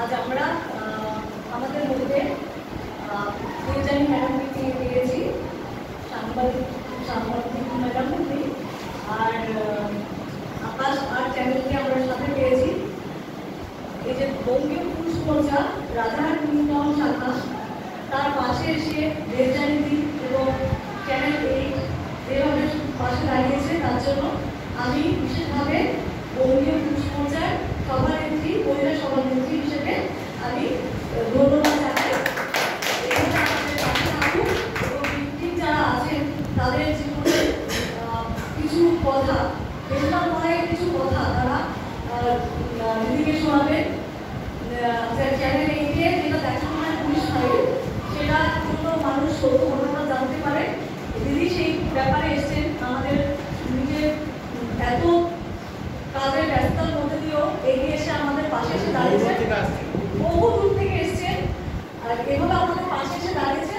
আজ আমরা আমাদের মধ্যে দেবযানী ম্যাডামকে পেয়েছি, সাংবাদিক ম্যাডাম আর আকাশ আর চ্যানেলকে আমরা সাথে পেয়েছি। এই যে বঙ্গীয় পুরুষ মোর্চা রাজারহাট নিউটাউন শাখা, তার পাশে এসে দেবযানী এবং চ্যানেল 8 যেভাবে পাশে দাঁড়িয়েছে, তার জন্য আমি বিশেষভাবে বঙ্গীয় পুরুষ মোর্চার সভানেত্রী, মহিলা সভানেত্রী হিসেবে আমি ধন্যবাদ জানাই। যারা আছেন তাদের জীবনে কিছু কথা, বেশিরভাগ নয় কিছু কথা তারা দিদিকে শোনাবেন। চ্যানেল 8-এ যেটা দেখানো হয় পুলিশ ফাইল, সেটার জন্য মানুষ সত্য ঘটনা জানতে পারে। দিদি সেই ব্যাপারে এসছেন, আমাদের নিজের এত কাজের ব্যস্ততার মধ্যে দিয়েও এগিয়ে এসে আমাদের পাশে এসে দাঁড়িয়েছেন, বহু দূর থেকে এসছেন আর এভাবে আমাদের পাশে এসে দাঁড়িয়েছেন।